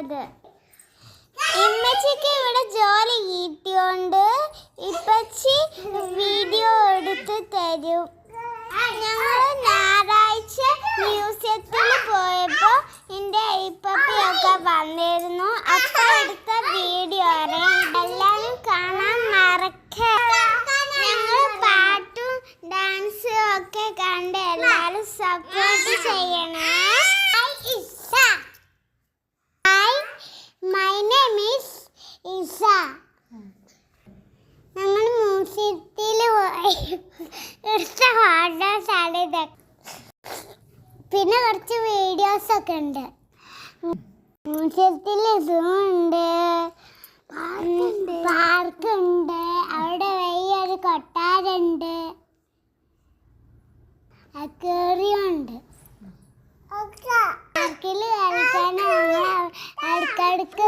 പോയത്. ഇമ്മച്ചിക്ക് ഇവിടെ ജോലി കിട്ടിയോണ്ട് ഇപ്പച്ചി വീഡിയോ എടുത്ത് തരും. ഞങ്ങൾ ഞായറാഴ്ച മ്യൂസിയത്തിൽ പോയപ്പോൾ എൻ്റെ ഇപ്പപ്പിയൊക്കെ വന്നിരുന്നു. അപ്പോൾ എടുത്ത വീഡിയോ എല്ലാവരും കാണാൻ മറക്കരുത്. ഞങ്ങൾ പാട്ടും ഡാൻസും ഒക്കെ കണ്ട് എല്ലാവരും സപ്പോർട്ട് ചെയ്യണേ. My name is Isa. ഞങ്ങൾ മ്യൂസിയത്തിൽ പോയി എടുത്ത ഫോട്ടോസാണ് ഇതൊക്കെ. പിന്നെ കുറച്ച് വീഡിയോസൊക്കെ ഉണ്ട്. മ്യൂസിയത്തിൽ സൂ ഉണ്ട്, പാർക്കുണ്ട്, അവിടെ വലിയൊരു കൊട്ടാരമുണ്ട്, അക്വേറിയമുണ്ട്. പാർക്കിൽ കളിക്കാൻ ഞങ്ങൾ ഇടയ്ക്കിടയ്ക്ക്